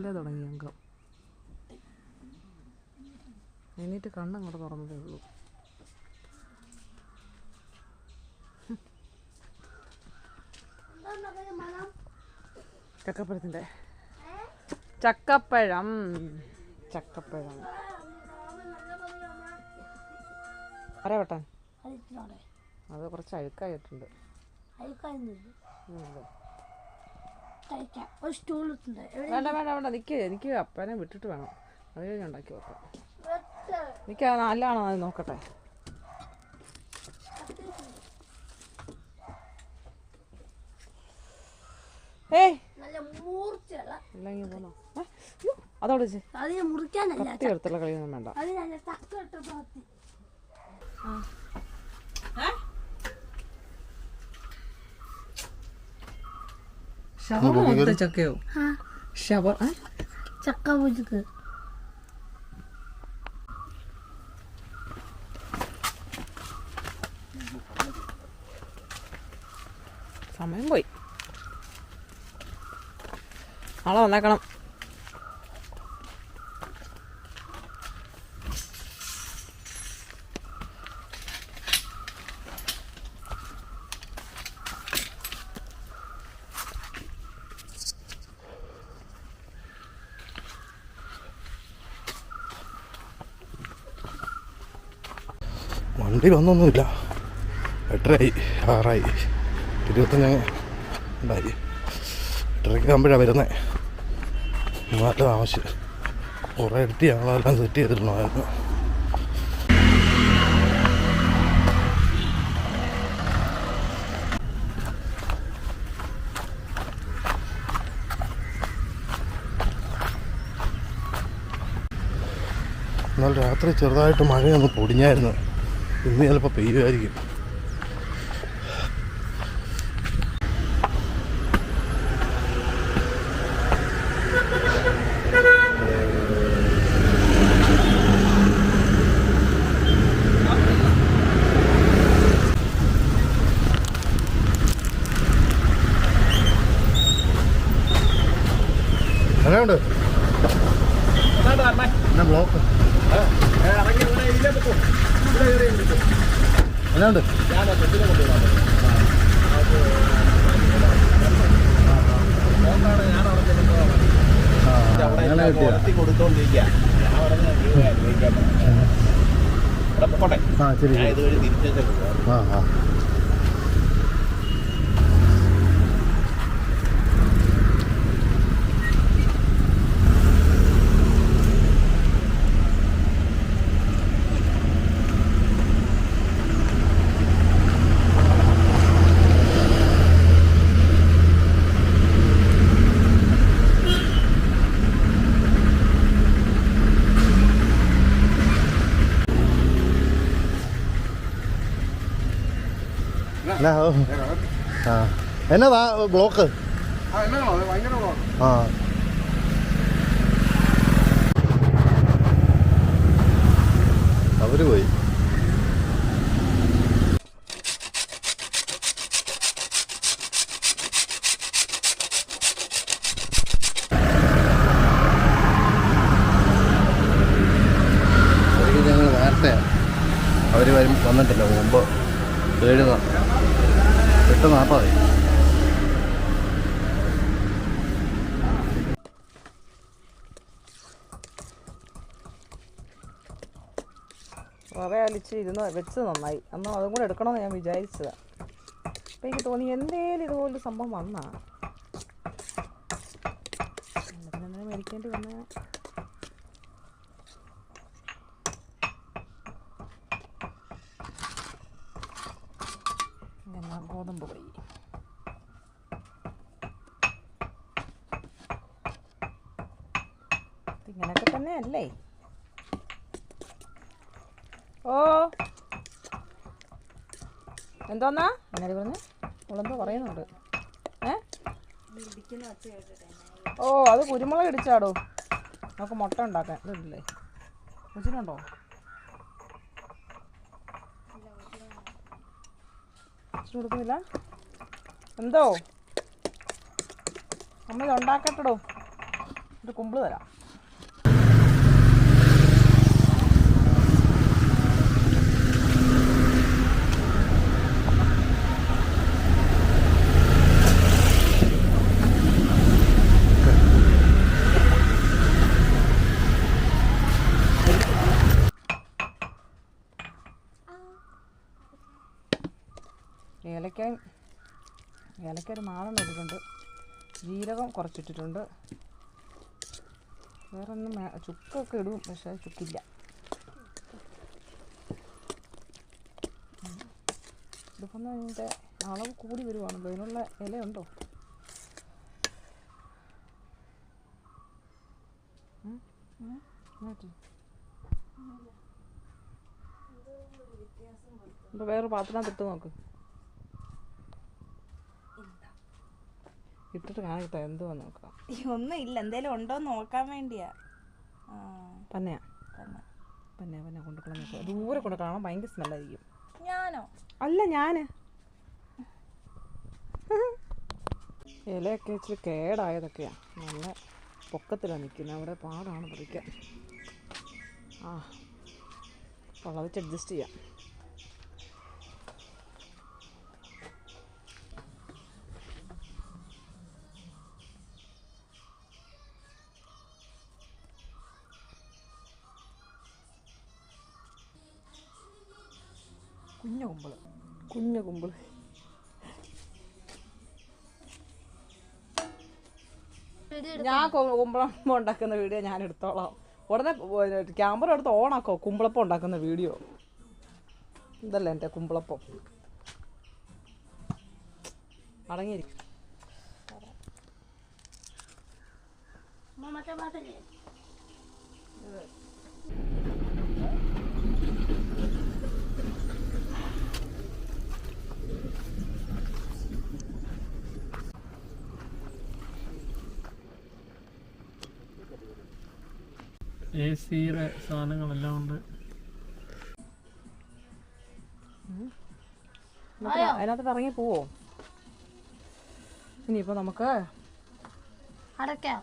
രാവിലെ തുടങ്ങി അംഗം. എണീറ്റ് കണ്ണങ്ങോട്ട് തുറന്നതേ ഉള്ളൂ. ചക്കപ്പഴത്തിൻ്റെ ചക്കപ്പഴം ആരാ വെട്ടാൻ? അത് കുറച്ച് അഴുക്കായിട്ടുണ്ട്. വേണ്ട വേണ്ട വേണ്ട, എനിക്ക് അപ്പനെ വിട്ടിട്ട് വേണം. അത് കഴിഞ്ഞ് ഉണ്ടാക്കി വെക്കാം. എനിക്ക് നല്ലതാണോ അത് നോക്കട്ടെ. അതോടെ കത്തി എടുത്തുള്ള കളിയൊന്നും വേണ്ട. ചക്കയോ ചക്ക പൂജക്ക് സമയം പോയി. നാളെ വന്നേക്കണം. വണ്ടി വന്നൊന്നുമില്ല. 8:30 6 25 ഉണ്ടായി. 8:30 ആകുമ്പോഴാണ് വരുന്നത്. നല്ല താമസിച്ച് കുറേ എടുത്ത് ഞങ്ങളെല്ലാം സെറ്റ് ചെയ്തിട്ടുണ്ടായിരുന്നു. എന്നാൽ രാത്രി ചെറുതായിട്ട് മഴയൊന്ന് പൊടിഞ്ഞായിരുന്നു. ഇന്ന് ചിലപ്പോൾ പെയ്യുമായിരിക്കും. എങ്ങനെയുണ്ട് ബ്ലോക്ക്? എങ്ങനെയുണ്ട്? ശരി. ആ എന്നതാ ബ്ലോക്ക്? ആ അവര് പോയി. ഞങ്ങൾ നേരത്തെ അവർ വന്നിട്ടില്ല. മുമ്പ് 8:40. റവ അലിച്ച് വെച്ച് നന്നായി. എന്നാൽ അതും കൂടെ എടുക്കണമെന്ന് ഞാൻ വിചാരിച്ചതാണ്. അപ്പം എനിക്ക് തോന്നി എന്തേലും ഇതുപോലൊരു സംഭവം വന്നാ മേടിക്കേണ്ടി വന്ന. ഗോതമ്പ് പൊടി ഇങ്ങനെയൊക്കെ തന്നെ അല്ലേ? ഓ എന്തോന്നാ എന്നാടി പറഞ്ഞേ? അവളെന്തോ പറയുന്നുണ്ട്. ഓ അത് കുരുമുളക് ഇടിച്ചാടോ. നമുക്ക് മുട്ട ഉണ്ടാക്കാൻ ഇതില്ലേ? കൊച്ചിനുണ്ടോ? കൊടുക്കുന്നില്ല. എന്തോ അമ്മ ഇത് ഉണ്ടാക്കട്ടോ. ഒരു കുമ്പിള് തരാം. ഏലക്ക ഒരു നാളം ഇട്ടിട്ടുണ്ട്, ജീരകം കുറച്ചിട്ടിട്ടുണ്ട്. വേറെ ഒന്നും ചുക്കൊക്കെ ഇടും, പക്ഷേ ചുക്കില്ല. ഇതിപ്പം അതിൻ്റെ അളവ് കൂടി വരുവാണല്ലോ. അതിനുള്ള ഇലയുണ്ടോ? ഇപ്പോൾ വേറൊരു പാത്രത്തിനകത്ത് ഇട്ട് നോക്ക്. ഇട്ടിട്ട് കാണിക്കട്ടെ എന്തുവാന്ന് നോക്കാം. ഒന്നും ഇല്ല, എന്തേലും ഉണ്ടോന്ന് നോക്കാൻ വേണ്ടിയാ. പന്നയാ കൊണ്ടുക്കളാൻ നോക്കുക. ദൂരെ കൊണ്ട് കാണാൻ ഭയങ്കര സ്മെല്ലായിരിക്കും. ഞാനോ? അല്ല, ഞാൻ ഇലയൊക്കെ ഇച്ചിരി കേടായതൊക്കെയാണ്. നല്ല പൊക്കത്തിലാണ് നിൽക്കുന്നത്. അവിടെ പാടാണ് പറിക്കാൻ. അപ്പോൾ അത് വെച്ച് അഡ്ജസ്റ്റ് ചെയ്യാം. കുഞ്ഞു കുമ്പിള് ഞാൻ കുമ്പളപ്പം ഉണ്ടാക്കുന്ന വീഡിയോ ഞാൻ എടുത്തോളാം. ഉടനെ ക്യാമറ എടുത്ത് ഓണാക്കോ കുമ്പളപ്പം ഉണ്ടാക്കുന്ന വീഡിയോ. ഇതല്ലേ എൻ്റെ കുമ്പളപ്പം. അടങ്ങിയിരിക്കും. AC-യുടെ സാധനങ്ങളെല്ലാം ഉണ്ട്. അതിനകത്ത് ഇറങ്ങി പോവോ? ഇനിയിപ്പോൾ നമുക്ക് അടയ്ക്കാം.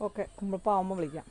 ഓക്കെ, കുമ്പളപ്പം ആവുമ്പോൾ വിളിക്കാം.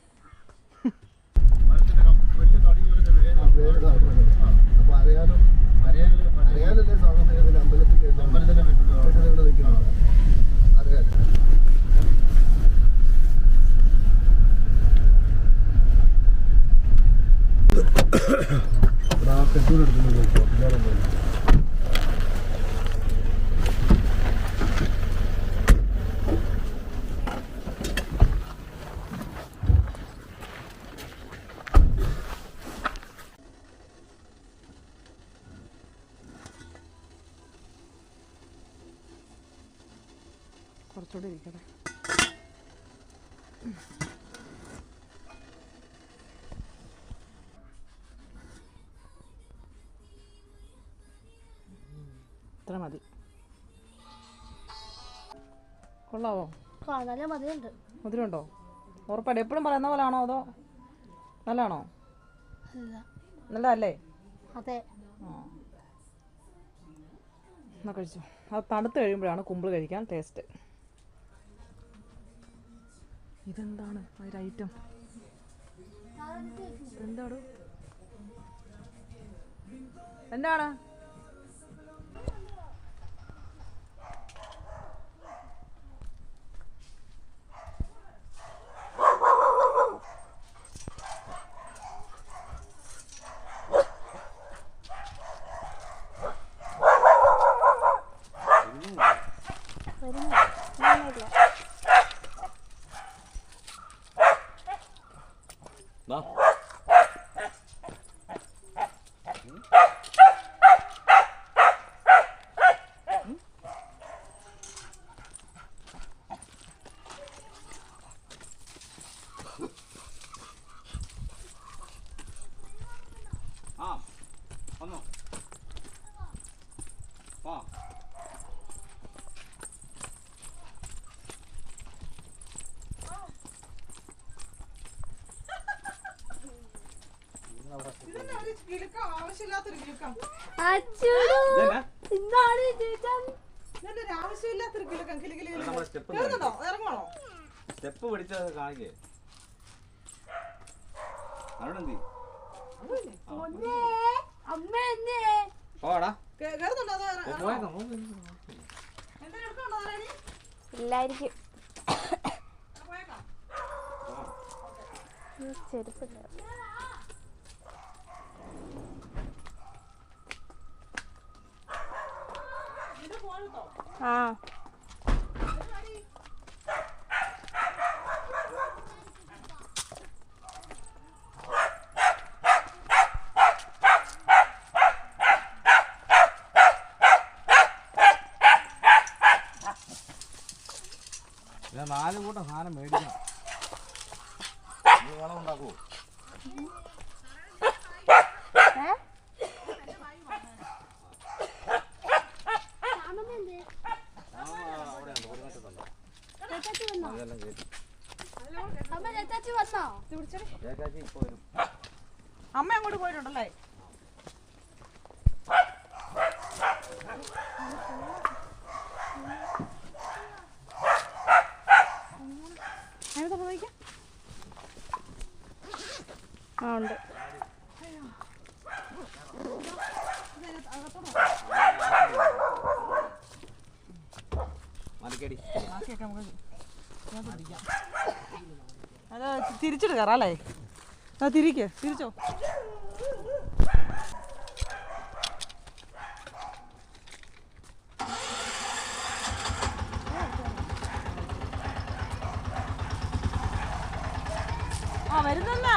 കുറച്ചുകൂടി ഇരിക്കട്ടെ. ഇത്ര മതി. കൊള്ളാവോ? നല്ല മധുരമുണ്ട്. മധുരമുണ്ടോ? ഉറപ്പായിട്ട് എപ്പോഴും പറയുന്ന പോലെ ആണോ അതോ നല്ലതാണോ? നല്ലതല്ലേ? അതെ. എന്നാ കഴിച്ചു. അത് തണുത്ത് കഴിയുമ്പോഴാണ് കുമ്പിൾ കഴിക്കാൻ ടേസ്റ്റ്. ഇതെന്താണ് അതിൻ്റെ ഐറ്റം? എന്താണ്? ആവശ്യമില്ലാത്തൊരു കിലുക്കം. ആവശ്യമില്ലാത്തൊരു കിലുക്കം. കേറുന്നുണ്ടോ? ഇറങ്ങണോ? സ്റ്റെപ്പ് പിടിച്ചത് കാണിക്കേ അവിടെ എന്തി പോടാ കേറുന്നുണ്ടോ? അതോ എന്തെങ്കിലും എടുക്കണ്ടോ? ഇല്ലായിരിക്കും. പോയേക്കാം. ചെരുപ്പില്ല. ആ ഞാൻ 4 കൂട്ടം സാധനം മേടിക്കണം വളം ഉണ്ടാക്കുമോ അമ്മ അങ്ങോട്ട് പോയിട്ടുണ്ടല്ലേ? ആ ഉണ്ട്. അത് തിരിച്ചിട്ട് കയറാം അല്ലേ? തിരിച്ചോ. ആ വരുന്നല്ല.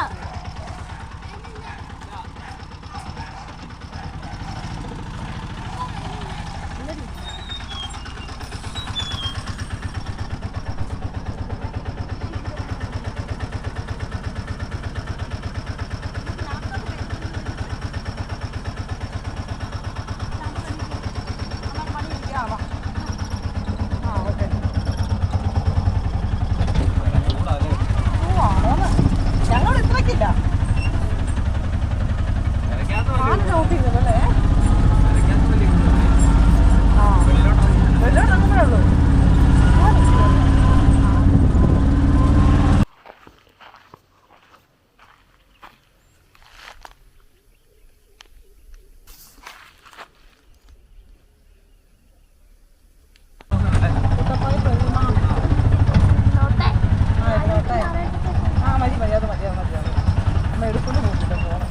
ഞങ്ങൾ ഇത്രക്കില്ല. വെള്ളോട്ടേ ഉള്ളൂ. മതി അത് അമ്മ എടുക്കൊണ്ട് പോകില്ല പോകണം.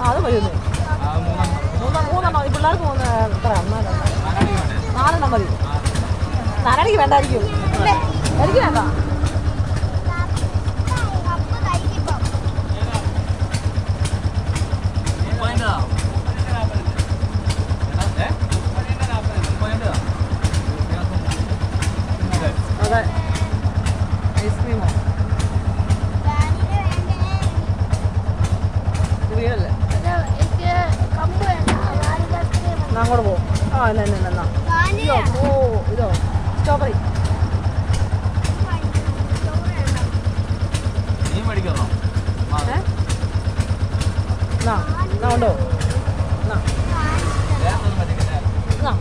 അത് മതിയൊന്നേ. മൂന്നെണ്ണം ഈ പിള്ളേർക്ക് മൂന്ന് എത്ര 4 മതി. 4 വേണ്ടായിരിക്കും. എനിക്ക് വേണ്ട. അതെ ഐസ്ക്രീമോ വീടല്ലേ? അങ്ങോട്ട് പോകും. ആ എന്നാ ഇതോ സ്ട്രോബെറി ഉണ്ടോ?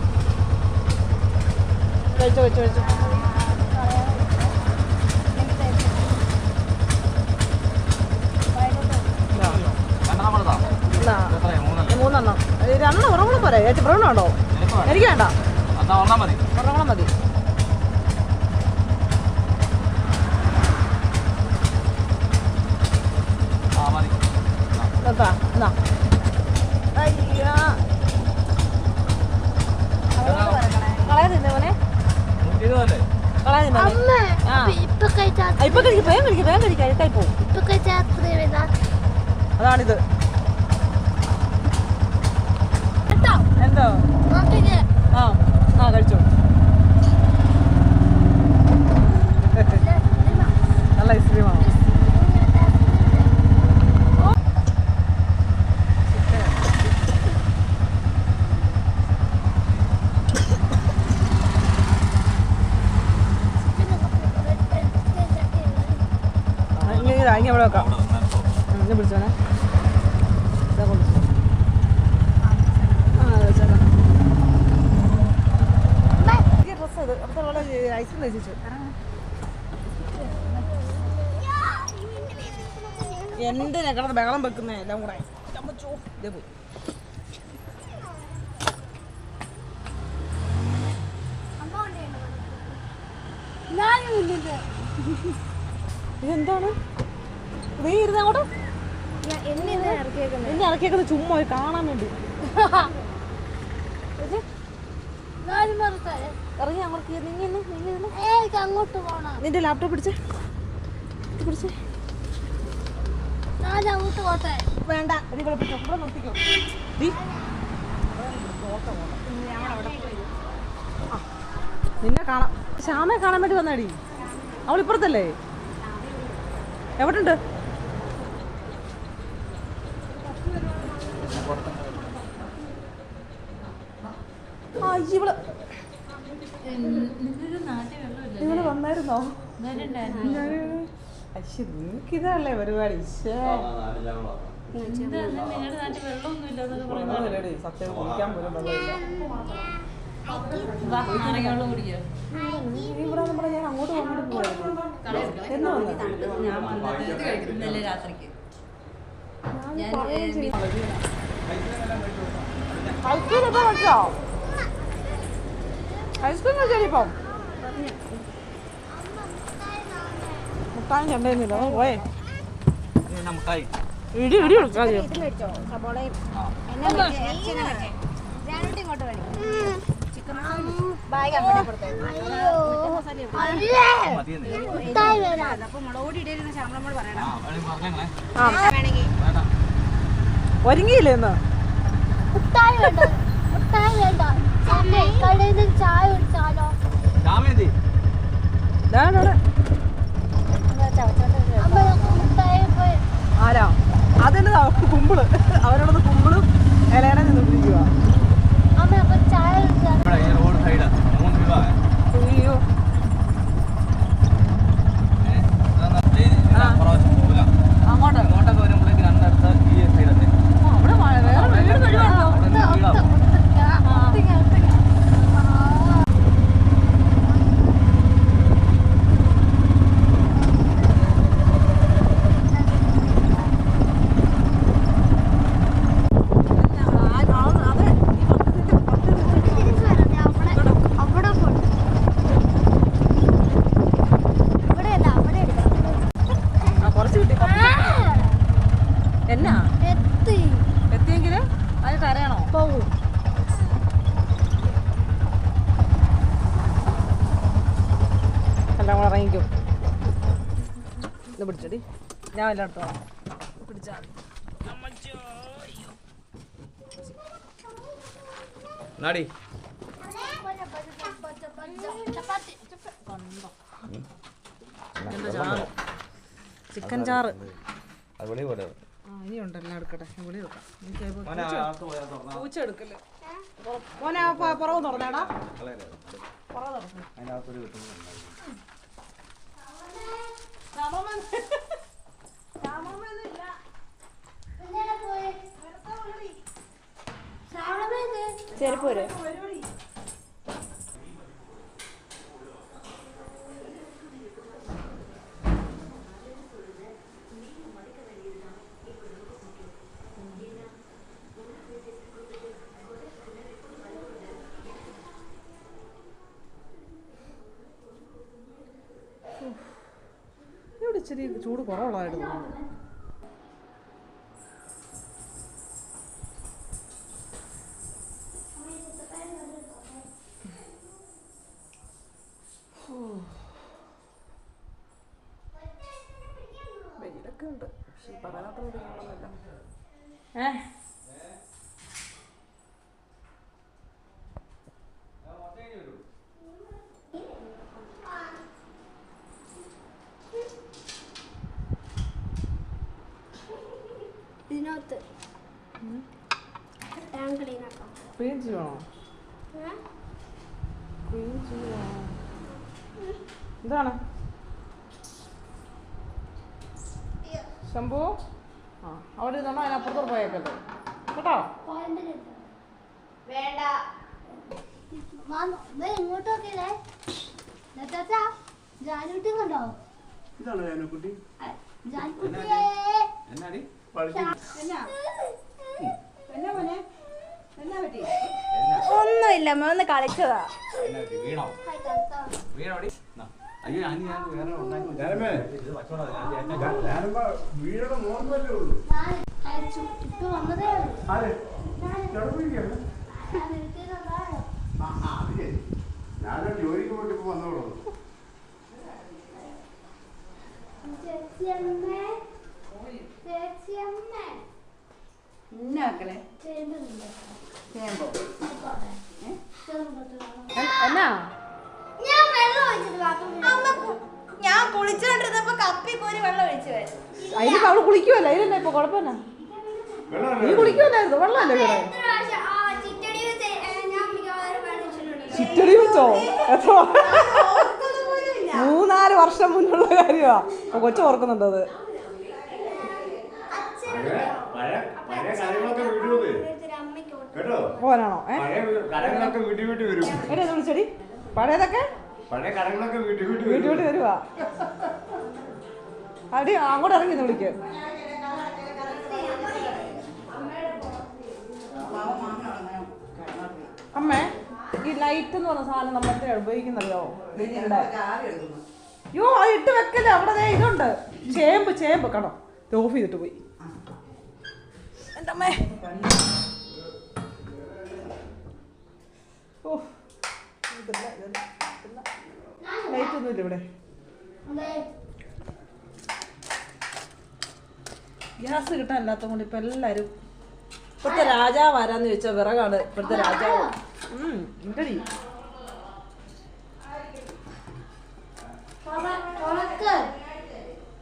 കഴിച്ചോ കഴിച്ചോ കഴിച്ചോ. മൂന്നെണ്ണം 2 ഉറങ്ങണം പോരെ ചേച്ചി? ബ്രൗണുണ്ടോ? എനിക്ക് വേണ്ട, ഒരെണ്ണം മതി. അതാണിത്. എന്തോ കഴിച്ചു. നല്ല ഐസ്ക്രീമാണോ? ഇനി അവിടെ വെക്കാം. ഇന്നെ വിളിച്ചോനെ. ഐസ്ക്രീം കഴിച്ചു. എന്തിനാ കിടന്ന് ബഹളം വെക്കുന്നേ എല്ലാം കൂടെ? ഇതേ പോയി. ഇതെന്താണ്? നീ ഇരുന്ന് അങ്ങോട്ട് എന്നെ ഇറക്കിയേക്കുന്നത് ചുമ്മാ കാണാൻ വേണ്ടി. ഇറങ്ങി അങ്ങോട്ട് അങ്ങോട്ട് പോണം. നിന്റെ ലാപ്ടോപ്പ് പിടിച്ചേ വേണ്ട. ഇവിടെ നിർത്തിക്കോ. നിന്നെ കാണാം. ശ്യാമയെ കാണാൻ വേണ്ടി വന്നാടി. അവളിപ്പുറത്തല്ലേ? എവിടുണ്ട്? ഇവള് വന്നായിരുന്നോ? നിനക്കിതല്ലേ പരിപാടി? സത്യം കുടിക്കാൻ പോലും വെള്ളമില്ല. ഇവിടെ നമ്മുടെ ഞാൻ അങ്ങോട്ട് വന്നിട്ട് പോയായിരുന്നു. എന്ന് വന്നു ഐസ്ക്രീം ഇപ്പൊ വെച്ചോ? ഐസ്ക്രീം വെച്ചോളിപ്പം. മുട്ടായി ചെണ്ടുന്നില്ല പോയേ. ഇടി കൊടുക്കാം. ഒരുങ്ങിയില്ലേ ഇന്ന്? ആരാ? അതെന്നെ കുമ്പിള്. അവരോടൊന്ന് കുമ്പിളും ഇലയുടെ നിന്നിരിക്കുക. അയ്യോ അങ്ങോട്ടൊക്കെ വരുമ്പോഴേക്ക് രണ്ടടുത്ത് ഈ സൈഡത്തെ അവിടെ വേറെ വീട് കഴിവാണോ? എന്നാ എത്തിയെങ്കില് അത് തരയണോ? പോകും. എല്ലാം കൂടെ ഇറങ്ങിക്കും. ഇത് പിടിച്ചടി, ഞാൻ എല്ലാം എടുത്തോളാം. പിടിച്ചാൽ ചിക്കൻ ചാറ് ഇനിയുണ്ട്. എല്ലാം എടുക്കട്ടെ. വിളി വെക്കാം. പൂച്ച എടുക്കല്ലേ മോനെ? പുറവ് തുറന്നേടാ. പുറവ് തുറന്നു. ചെരുപ്പ് ഇച്ചിരി ചൂട് കുറവുള്ളതായിട്ട് തോന്നുന്നു. വെയിലൊക്കെ ഉണ്ട്, പക്ഷെ പറയാത്ത വെയിലൊന്നുമില്ല. ഇതിനകത്ത് ക്ലീൻ ചെയ്യണോ? ക്ലീൻ ചെയ്യണോ? എന്താണ് ശംഭു? ആ അവിടെ ഇരുന്നോ, അതിനപ്പുറത്തോട്ട് പോയേക്കല്ലേ കേട്ടോ. വേണ്ട ഇങ്ങോട്ട് നോക്കിയേ ജാനുകുട്ടി കണ്ടോ? ഇതാണ് ജാനുക്കുട്ടി. ജാനുകുട്ടിയെ ഒന്നുമില്ല, ഒന്ന് കളിച്ചതാ. വീണോ? വീണോടി? അയ്യോ ഞാൻ വേറെ ഉണ്ടാക്കി വീഴണം നോക്കുമല്ലേ ഉള്ളൂ. ഇപ്പൊ വന്നതേ ഞാൻ ജോലിക്ക് പോയിട്ട് ഇപ്പൊ വന്നോളൂ. എന്നാ ഞാൻ കുളിച്ചോണ്ടിരുന്നപ്പോ കപ്പി പോരി വെള്ളം ഒഴിച്ചു. അതിന് അവള് കുളിക്കുവല്ല, അതിലെന്നാ ഇപ്പൊ കുഴപ്പമില്ല. നീ കുളിക്കുവല്ലായിരുന്നു, വെള്ളമല്ലേ ഇവിടെ? ചിറ്റടി വെച്ചോ? 3-4 വർഷം മുന്നുള്ള കാര്യമാ. കൊച്ചു ഓർക്കുന്നുണ്ട് അത്. പോനാണോ? എന്നെ വിളിച്ചടി പഴയതൊക്കെ വീട്ടിൽ വരുവാ. അടി അങ്ങോട്ട് ഇറങ്ങി വിളിക്ക്. അമ്മേ, ഈ ലൈറ്റ് എന്ന് പറഞ്ഞ സാധനം നമ്മൾ എത്ര ഉപയോഗിക്കുന്നല്ലോ? യോ അത് ഇട്ട് വെക്കല്ലേ, അവിടെ ഇതുണ്ട് ചേമ്പ് കടോ, ഓഫ് ചെയ്തിട്ട് പോയി. എൻ്റെ അമ്മേ, ഓ ലൈറ്റ് ഒന്നുമില്ല ഇവിടെ. ഗ്യാസ് കിട്ടാനില്ലാത്ത കൊണ്ട് ഇപ്പൊ എല്ലാരും ഇപ്പോഴത്തെ രാജാവ് ആരാന്ന് ചോദിച്ചാൽ വിറകാണ് ഇപ്പോഴത്തെ രാജാവ്. ഇണ്ടടി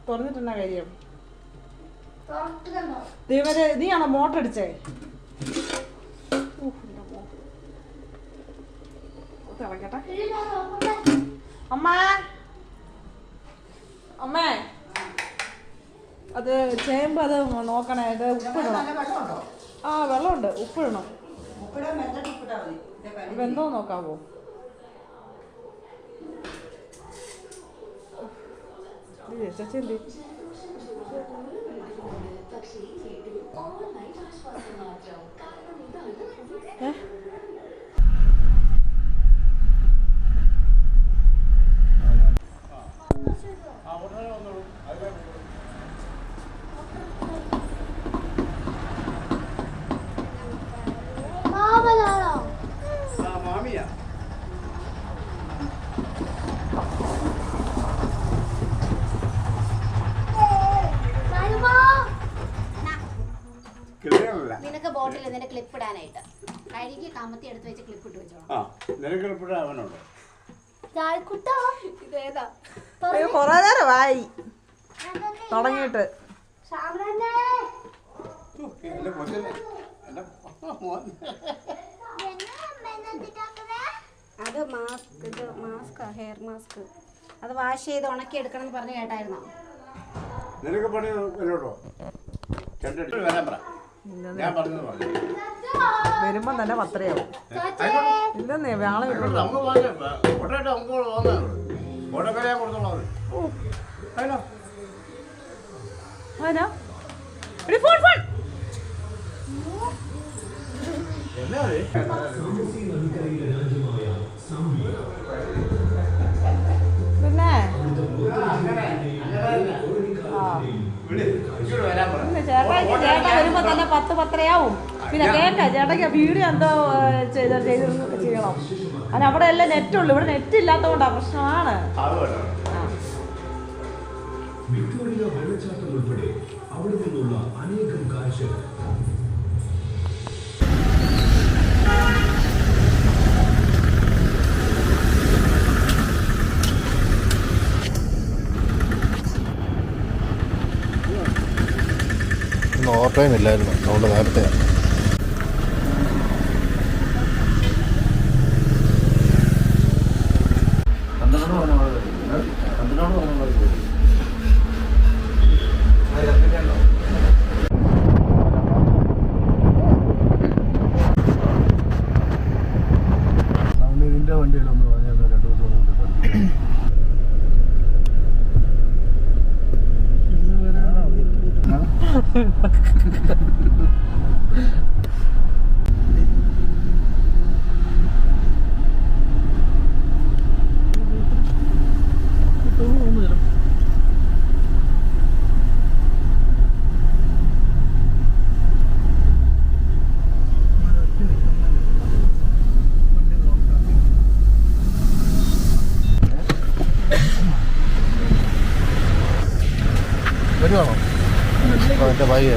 തുറന്നിട്ടെന്നാ കാര്യം? ദൈവരെ നീയാണോ മോട്ടർ അടിച്ചേ? തിളക്കട്ടെ. അമ്മേ അത് ചേമ്പ് അത് നോക്കണേ, അത് ഉപ്പിടണം. ആ വെള്ളമുണ്ട്, ഉപ്പിടണം. വെന്തോ നോക്കാവോ? ചേച്ചി എന്ത് മാമിയാ? നിനക്ക് ബോട്ടിൽ നിന്റെ ക്ലിപ്പ് ഇടാനായിട്ട് കഴുകി കമത്തി എടുത്ത് വെച്ച് ക്ലിപ്പ് ഇട്ട് വെച്ചോ. കൊറേ നേരമായി തുടങ്ങിയിട്ട്. അത് മാസ്ക്, ഇത് മാസ്കാ, ഹെയർ മാസ്ക്. അത് വാഷ് ചെയ്ത് ഉണക്കി എടുക്കണം എന്ന് പറഞ്ഞു കേട്ടായിരുന്നോ? നിനക്ക് പണി വരോട്ടോ? വരുമ്പോ തന്നെ 10:30 ഇല്ലെന്നേ വ്യാളെ പിന്നെ ചേട്ടാ വരുമ്പോ തന്നെ 10-10:30 പിന്നെ കേൾക്കാം ചേട്ടയ്ക്ക് വീഡിയോ എന്തോ ചെയ്യണം അതിന് അവിടെ എല്ലാം നെറ്റുള്ളൂ ഇവിടെ നെറ്റ് ഇല്ലാത്തതുകൊണ്ടാ പ്രശ്നമാണ്. വിക്ടോറിയ വെള്ളച്ചാട്ടം ഉൾപ്പെടെ അവിടെ നിന്നുള്ള അനേകം കാഴ്ചകൾ ഓവർ ടൈം ഇല്ലായിരുന്നു അതുകൊണ്ട് നേരത്തെ ഇതിൻ്റെ വണ്ടിയിലൊന്ന് പറഞ്ഞാൽ 2 ദിവസം കൊണ്ട് പഠിക്കും. വരുവാണോ? എൻ്റെ ഭായി ആ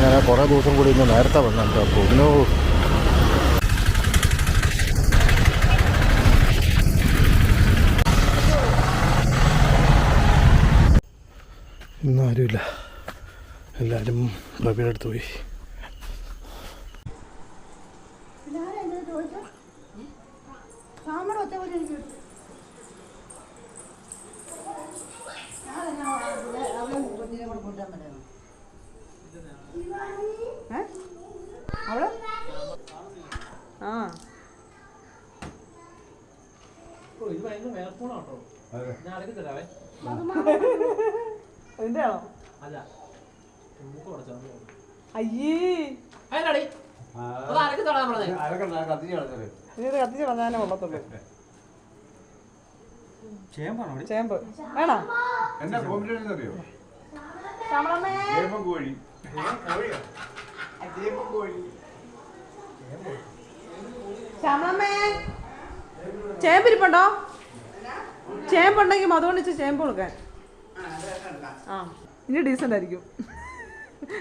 ഞാൻ കുറേ ദിവസം കൂടി ഇന്ന് നേരത്തെ വന്നിട്ട് അപ്പോൾ ഇന്നും ആരുമില്ല, എല്ലാവരും റബിയുടെ അടുത്ത് പോയി. കത്തിച്ച് കളഞ്ഞാലേ ഉള്ളത്തുള്ളൂ. ചേമ്പ് വേണോ? ശ്യാമളമ്മേ ചേമ്പിരിപ്പുണ്ടോ? ചേമ്പുണ്ടെങ്കിൽ മധുകൊണ്ടിച്ച് ചേമ്പ് കൊടുക്കാൻ. ആ ഇനി ഡീസൻ്റ് ആയിരിക്കും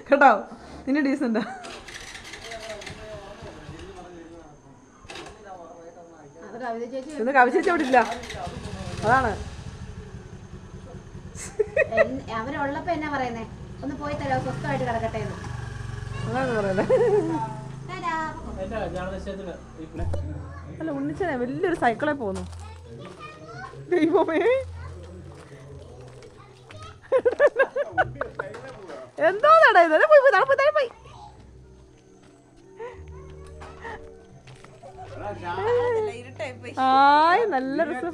കേട്ടോ, ഇനി ഡീസൻ്റാ. ഇന്ന് കവിച്ചേച്ചി അവിടെ ഇല്ല, അതാണ്. അവരുള്ളപ്പോ എന്നാ പറയുന്നേ, ഒന്ന് പോയി തരാ സ്വസ്ഥമായിട്ട് കിടക്കട്ടെ എന്ന് അതാണ് പറയുന്നത്. അല്ല ഉണ്ണിച്ചനെ വലിയൊരു സൈക്കിളെ പോന്നു. ദൈവമേ എന്തോ നട പോയി പോയി ആയ് നല്ല രസം.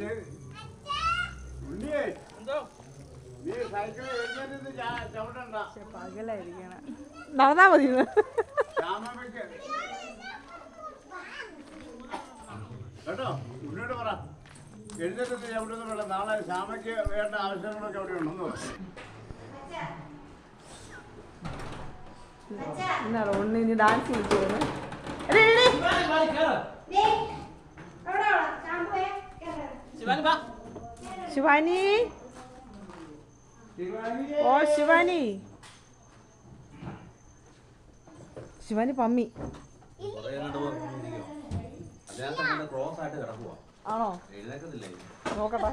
നടന്നാ മതി. കേട്ടോ ഉന്നോട് പറ, എഴുന്നേറ്റ് എവിടെ വേണ്ട, നാളെ ശ്യാമയ്ക്ക് വേണ്ട ആവശ്യങ്ങളൊക്കെ അവിടെ ഉണ്ടെന്ന് പറഞ്ഞു. എന്നാണ് ഉണ്ണി ഇനി ഡാൻസ് കളിക്കുന്നു. ശിവാനി, ഓ ശിവാനി, ശിവാനി പമ്മി ആണോ? നോക്കട്ടെ,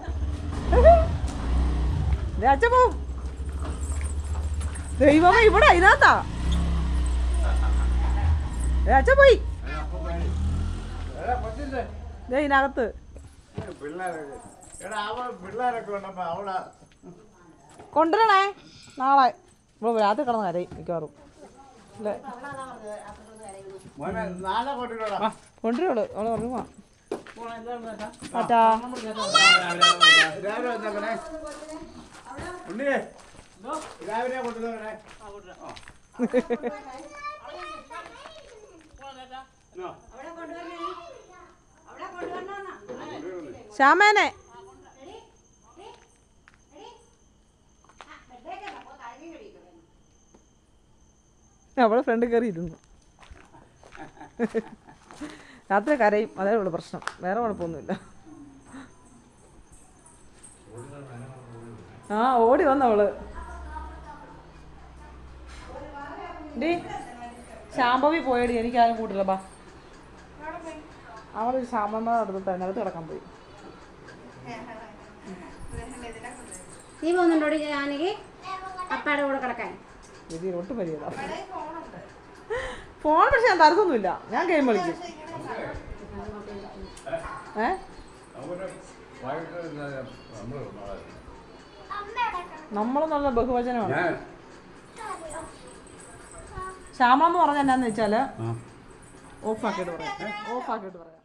അച്ഛൻ പോവും. ദൈവമേ ഇവിടെ ഇതിനകത്താ, അച്ഛൻ പോയി ഇതിനകത്ത്. കൊണ്ടുവരണേ നാളെ. ഇവിടെ രാത്രി കിടന്ന് കരയും മിക്കവാറും അല്ലേ? കൊണ്ടുവരുള്ളൂ, അവളെ ഉറങ്ങുവാ. രാവിലെ കൊണ്ടുവന്നേ ശ്യാമേനെ അവളെ ഫ്രണ്ട് കയറി ഇരുന്നു. രാത്രി കരയും, അതേ ഉള്ളു പ്രശ്നം, വേറെ കുഴപ്പമൊന്നുമില്ല. ആ ഓടി വന്നവള്. ഡി ശാമ്പവി പോയടി, എനിക്കാരും കൂട്ടില്ല. ബാ അവള് ശാമ്പമ്മ അടുത്ത് അതിനകത്ത് കിടക്കാൻ പോയി. നീ പോകുന്നുണ്ടോടി ജാനകി അപ്പയുടെ കൂടെ കിടക്കാൻ? ഇത് ഒട്ടും പരിയതാ. ഫോൺ പക്ഷെ ഞാൻ തരത്തൊന്നുമില്ല, ഞാൻ ഗെയിം കളിക്കും. നമ്മളെന്നുള്ള ബഹുവചനമാണ്. ശ്യാമെന്ന് പറഞ്ഞാൽ എന്നാന്ന് വെച്ചാല് ഓഫാക്കിയിട്ട് പറയാം.